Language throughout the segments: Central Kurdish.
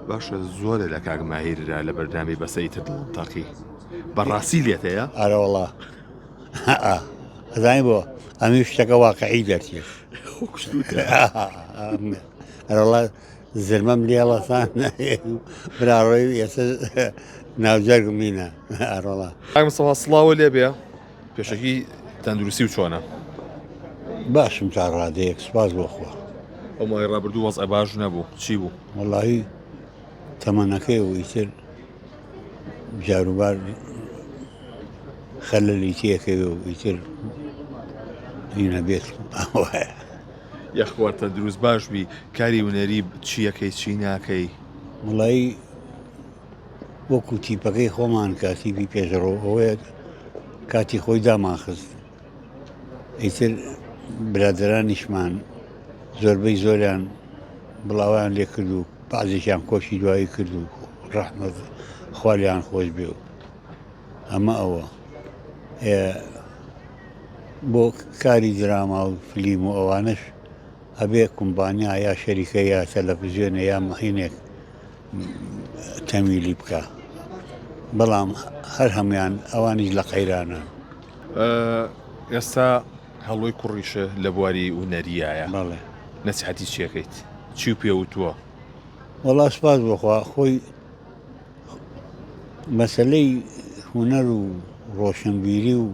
باشە زۆرە لە کاک ماهیررا لە بەردامی بەسەیتت تاقی بەڕاستی لێت هەیە؟ ئارەوەڵا ئەزانی بۆ ئەمی شتەکە واقعی دەرچێت ئەرەڵا زرمەم لێڵەسان براڕۆی ئێستا ناوجەرگم نینە ئەرۆڵا ئەمسەڵ سڵاوە لێ بێ پێشەکی تەندروستی و چۆنە؟ باشم تا ڕادەیەک سپاس بۆخوا ئەو مای ڕابردوو وەزع باش نەبوو چی بوو؟ وەڵاهی تەمەنەکەی و ئیتر جاروبار خەلەلی تێکەوێ و ئیتر هینە بێت ئەوایە یەخوار تەندروست باش بی کاری ونەری چیەکەی چی ناکەی؟ وڵایی وەکو تیپەکەی خۆمان کاتیپی پێشڕۆ ئەوەیە کاتی خۆی داماخست ئیتر برادرانیشمان زۆربەی زۆریان بڵاویان لێ کرد و بەعزێکیان کۆشی دوایی کرد و ڕەحمەت خوالیان خۆش بێ و ئەمە ئەوە بۆ کاری دراما و فلیم و ئەوانش هەبێ کۆمپانیا یا شەریکە یا تەلەڤیزیۆنە یا مەحینێک تەمیلی بکە بەڵام هەر هەمویان ئەوانیش لە قەیرانە ئێستا هەڵۆی کوڕیشە لە بواری ونەریایە بەڵێ نەسیحەتی چیەکەیت چی و پێوتووە؟ وەڵا سپاس بۆخوا خۆی مەسەلەی هونەر و ڕۆشنبیری و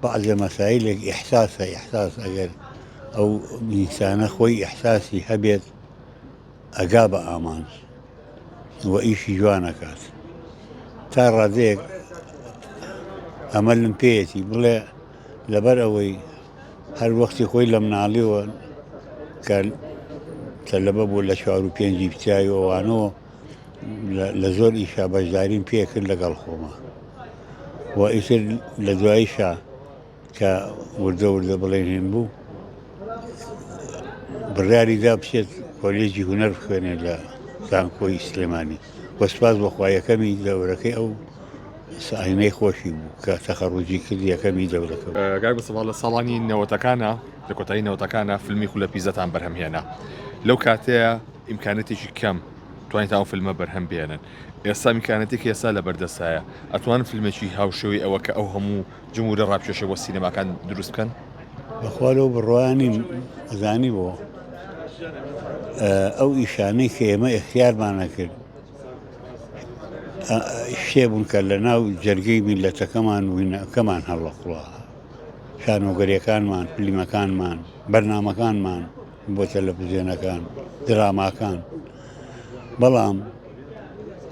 بەعزە مەسایلێک ئیحساسە ئەگەر ئەو ئینسانە خۆی ئیحساسی هەبێت ئەگا بە ئامانج و ئیشی جوانەکات تا ڕادەیەک ئەمەلم پێیەتی بڵێ لەبەر ئەوەی هەر وەختی خۆی لە مناڵیەوە کە تەلەبە بوو لە 4 و 5 پیاوی ئەوانەوە لە زۆر ئیشا بەشداریم پێکرد لەگەڵ خۆمە و ئیتر لە دواییشا کە وردە بڵێنێن بوو بڕیاریدا بچێت کۆلێجی هونەر بخوێنێ لە زانکۆی سلێمانی وەسپاس بەخوا یەکەمی دەورەکەی ئەو ساینەی خۆشی بوو کە تەخەڕوجی کرد یەکەمی دەورەکە گای بەسەڵ لە ساڵانی نەوەتەکانە لە کۆتایی نەوەتەکانە فیلمی خولە پیزەتان بەرهەمهێنا لەو کاتەیە ئیمکانەتێکی کەم توانیت ئەو فیلمە بەرهەم بێنن ئێستا میکانەتێکی ئێستا لە بەردەسایە ئەتوان فیلمێکی هاوشێوی ئەوە کە ئەو هەموو جمهورە ڕابکێشە بۆ سینەماکان دروست بکەن بەخوا لەو بڕوانی ئەزانی بۆ ئەو ئیشانەی کە ئێمە اختیارمانە کرد شێبوون کە لە ناو جەرگەی میلەتەکەمان وینەکەمان هەڵەقڵا شانۆگەریەکانمان فلیمەکانمان بەرنامەکانمان بۆ تەلەڤیزیۆنەکان دراماکان بەڵام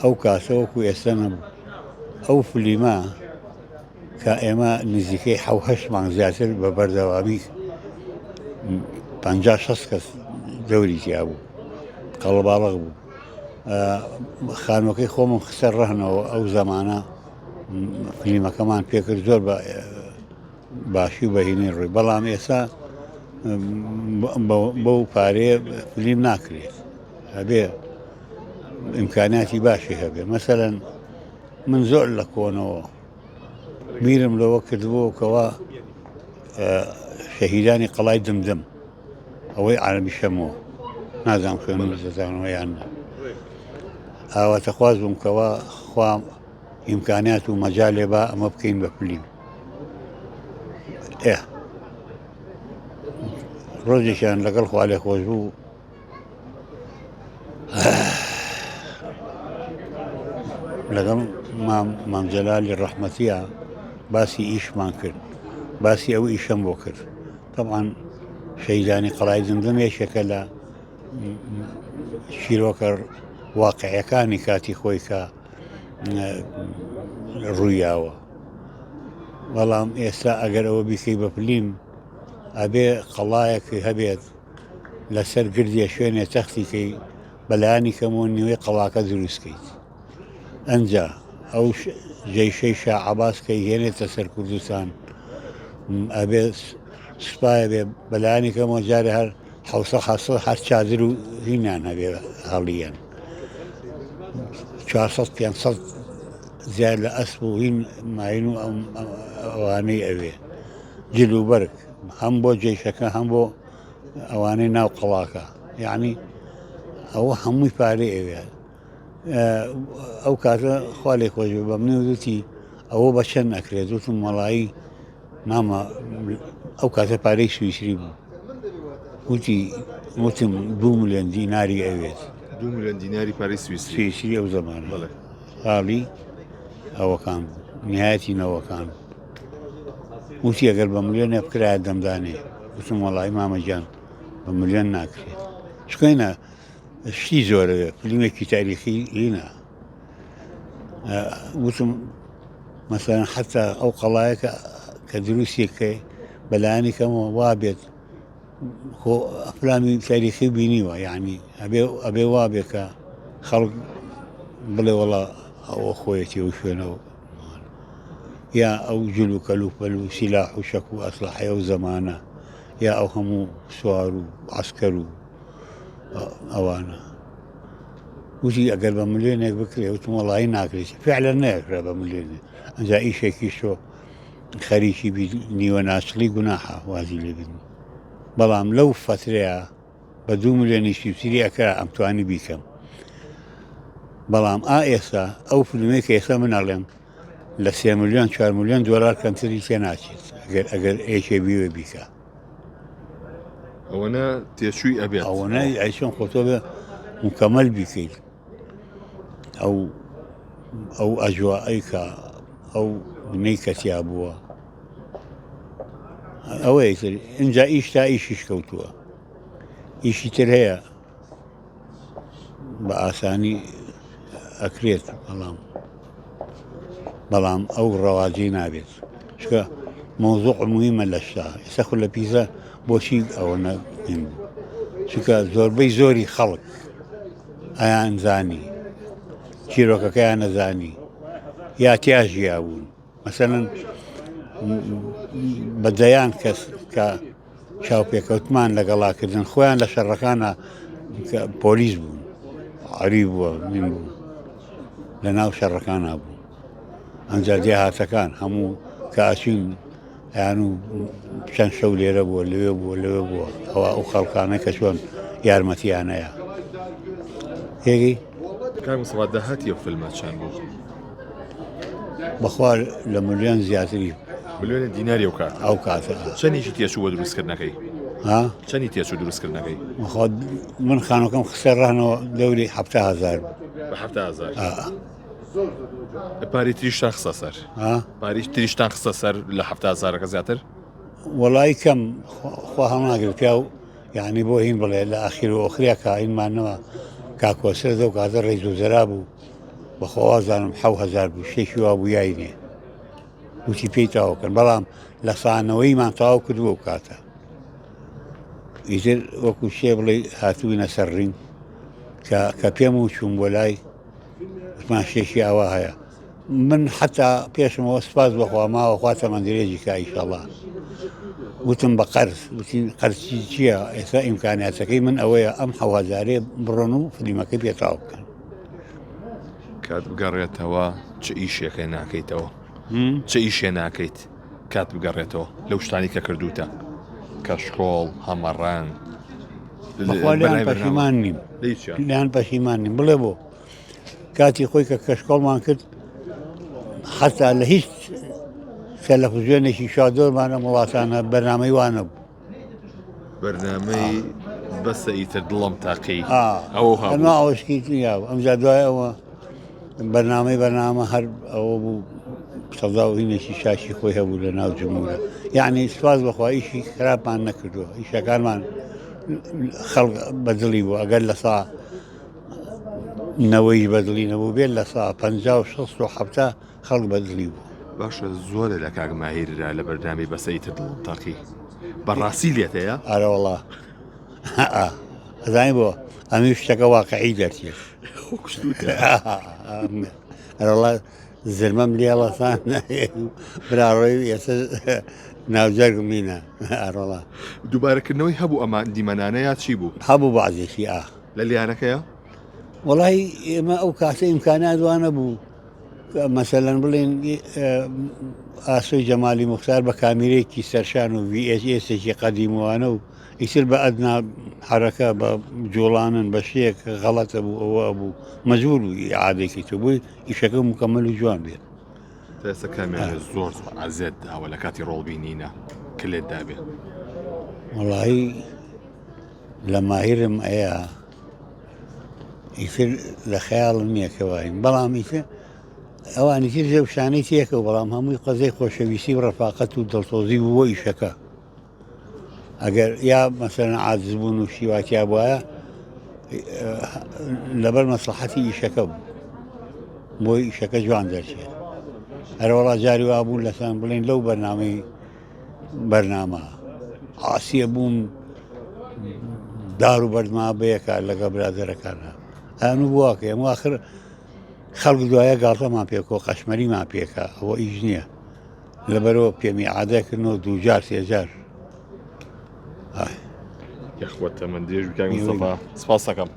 ئەو کاسەوەکو ئێستا نەبوو ئەو فلیمە کە ئێمە نزیکەی 7 مانگ زیاتر بە بەردەوامی 50-60 کەس دەوری تیا بوو قەڵەباڵغ بوو خانووەکەی خۆمم خسەر ڕەهنەوە ئەو زەمانە فلیمەکەمان پێکرد زۆر باشی و بەهینەی ڕووی بەڵام ئێستا بەو پارەیە فلیم ناکرێت هەبێ ئیمکاناتی باشی هەبێ مەسەلەن من زۆر لە کۆنەوە میرم لەوە کردبووەکەوە شەهیدانی قەڵای دمدم ئەوەی عەرەبی شەمەوە نازانم خوێنم دەزانەوە یان نا ئاواتەخواز بووم کەوا خوا ئیمکانات و مەجالێ با ئەمە بکەین بە فلیم ڕۆژێکیان لەگەڵ خوا لێ خۆش بوو لەگەڵ مام جەلالی ڕەحمەتیە باسی ئیشمان کرد باسی ئەو ئیشەم بۆ کرد طبعاً شەهیدانی قەڵای دمدم یەکێکە لە شیرۆکە واقعیەکانی کاتی خۆی کە ڕوویاوە بەڵام ئێستا ئەگەر ئەوە بیکەی بە فلیم ئەبێ قەڵایەکی هەبێت لەسەر گردیە شوێنێ تەختیکەی بەلایانی کەمەوە نیوەی قەڵاکە دروستکەیت ئەنجا ئەو جەیشەی شا عەباس کە هێنێتە سەر کوردستان ئەبێ سوپایە بێ بەلایانی کەمەوە جارێ هەر 700 چادر و هینیان هەبێ هەڵیەن 400-500 زیاد لە ئەسپ و هین ماین و ئەوانەی ئەوێ جل و بەرگ هەم بۆ جێشەکە هەم بۆ ئەوانەی ناو قەڵاکە یعنی ئەوە هەمووی پارەی ئەوێ ئەو کاتە خوا لێ خۆش بێ بە منێ وتی ئەوە بە چەند ئەکرێت وتم وەڵایی مامە ئەو کاتە پارەی سویسری بوو وتم 2 ملیۆن دیناری ئەوێت 2 ملیۆن دیناری پارەی سویسری سویسری ئەو زەمانە بەڵێ خاڵی ئەوەکان بوو نهایەتی نەوەکان وتی ئەگەر بە ملیۆنێ بکرایە دەمدانێ وتم وەڵایی مامەجان بە ملیۆن ناکرێت شکۆینە شتی زۆرەوێ فیلمێکی تاریخی لینە وتم مەسەڵەن حتا ئەو قەڵایەکە کە دروستێکە بەلایانی کەمەوە وا بێت ئەفلامی تاریخی بینیوە یعنی ئەبێ وا بێ کە خەڵک بڵێ وەڵا ئەوە خۆیەتی و شوێنەوە یا ئەو جل و کەلوپەل و سیلاح و شەک و ئەسلحەیە و زەمانە یا ئەو هەموو سوار و عەسکەر و ئەوانە وتی ئەگەر بە ملیۆنێک بکرێ وتم وەڵایی ناکرێت فعلا نەیەکرا بە ملیۆنێ ئەجا ئیشێکی شۆ خەریکی نیوە ناچڵی گوناحە وازی لێ بن بەڵام لەو فترەیە بە 2 ملیۆنی سویسری ئەکرا ئەمتوانی بیکەم بەڵام ئێستا ئەو فیلمەی کە ئێستا من ئەڵێم لە 3 ملیۆن 4 ملیۆن دۆلار کەمتری تێ ناچێت ئەگەر ئێکێ بیوێ بیکە ئەوەنە تێچووی ئەبێت ئەوەنە ئەیچۆن خۆتۆ بێ مکەمەل بیکەیت ئەو ئەجوائی کە ئەو بنەی کەتیا بووە ئەوەیە ئینجا ئیش تا ئیشیش کەوتووە ئیشی تر هەیە بە ئاسانی ئەکرێت بەڵام ئەو ڕەواجی نابێت چکە مۆزوع موهیمە لە شتا ئێستا خو لە پیزە بۆچی ئەوە نەبین بوو چکە زۆربەی زۆری خەڵک ئەیان زانی چیرۆکەکەیان نەزانی یا تیاژیا بوون مەسەلەن بەدەیان کەس کە چاوپێکەوتمان لەگەڵاکردن خۆیان لە شەڕەکانە پۆلیس بوون عەری بووە من بوو لە ناو شەڕەکانە بوو ئەنجا دێهاتەکان هەموو کە ئاچین یان و چەند شەو لێرە بووە لەوێ بووە ئەوە ئەو خەڵکانە کە چۆن یارمەتیانەیە هێگی کار مستەفا داهاتی ئەو فیلمە چەند بوو بەخوا لە ملیۆن زیاتری ملیۆنی دیناری ئەو کاتە چەندێکی تێچوو بۆ دروستکردنەکەی چەندی تێچوو دروستکردنەکەی من خانۆکەم خسە ڕانەوە دەوری 7,000 بە 7,000 پارەی تریشتان خستە سەر پارەی تریشتان خستە سەر لە 7,000ەکە زیاتر وەڵی کەم خوا هەڵناگرێت پیا و یعنی بۆ هین بڵێ لە ئاخیر و ئۆخریا کە هینمانەوە کاکۆسەر دە و کاتە ڕێز و زەرا بوو بەخۆوازانم 7,000 بوو شتێکی وا بوو یاینێ وتی پێی تاوکەن بەڵام لە سانەوەیمان تاوا کردووە و کاتە ئیتر وەکو شێ بڵێ هاتووینە سەر ڕین کە پێم و چوون بۆ لای وتمان شتێکی ئاوا هەیە من حتا پێشمەوە سپاس بەخوا ماوە خوا تەمەندرێجی کا ئیشەڵڵا وتم بە قەرز وتی قەرزی چییە ئێستا ئیمکانیاتەکەی من ئەوەیە ئەم 7,000 بڕۆن و فلیمەکەی پێتاو بکەن کات بگەڕێتەوە چه ئیشێکە ناکەیتەوە چه ئیشێ ناکەیت کات بگەڕێتەوە لەو شتانی کە کردوتە کەشکۆڵ هەمەڕان بەخوالیان پەشیمان نیم لیان پەشیمان نیم بڵێ بۆ کاتی خۆی کە کەشکۆڵمان کرد حتا لە هیچ تەلەڤیزیۆنێکی شادۆرمانە وڵاتانە بەرنامەی وانە بوو بەرنامەی بەسە ئیتر دڵم تاقی ئەمە ئەوشکی یاوە ئەمجا دوای ئەوە بەرنامە هەر ئەوە بوو سەدا و هینێکی شاشی خۆی هەبوو لە ناو جمهورە یعنی سواز بەخوا ئیشی خراپمان نەکردووە ئیشەکانمان خەڵک بەدڵی بوو ئەگەر لە سا نەوەی بەدڵی نەبوو بێت لە سا 50 و 60 و 70 خەڵک بەدڵی بوو باشە زۆرە لە کاک ماهیررا لە بەردامی بەسە ئیتر دڵم تاقی بەڕاستی لێت هەیە ئارە وەڵا ئەزانی بۆ ئەمی شتەکە واقعی دەرچێت ئەرەڵا زرمەم لێڵەسان براڕۆی ئێستا ناوجەرگم نینە ئەرەڵا دووبارەکردنەوەی هەبوو ئەمە دیمەنانەیە چی بوو هەبوو بەعزێکی لە لیانەکەیە وەڵی ئێمە ئەو کاسە ئیمکانات وانە بوو مثلا بڵێن ئاسۆی جەمالی مختار بە کامیرێکی سەرشان و VHSێکی قەدیموانە و ئیتر بە ئەدنا حرەکە بە جوڵانن بە شەیەک غەڵەتە بوو ئەوە بوو مەجبور بوو ئیعادێکی تو بووی ئیشەکە مکەمەل و جوان بێت. ئێستا کامێرە زۆر ئازێت داوە لە کاتی ڕۆڵبینینە کلێت دابێت. وەڵاهی لە ماهرم ئەیە ئیتر لە خەیاڵم نییە کەوایم بەڵام ئیتر ئەوانی تر جێوشانەی تێکە و بەڵام هەمووی قەزەی خۆشەویستی و ڕەفاقەت و دڵسۆزی بوو بۆ ئیشەکە. ئەگەر یا مەسەرەن عاجز بوون و شیواتیا بواە لەبەر مەسلحەتی ئیشەکە بوو بۆی ئیشەکە جوان دەرچێت. هەروەڵا جاری وا بوون لەسان بڵێن لەو بەرنامە ئاسیە بووم دار و بەردما بەیەکە لەگە برادەرەکانە ئەنوو بواکە ئەمە ئاخر خەڵک دوایە گاڵتەمان پێکۆ قەشمەریمان پێکە ئەوە ئیش نییە لەبەرەوە پێمی عادەکردنەوە دووجار سێجار. یەخوەتە من دێژ بکەین مستەفا سپاس دەکەم.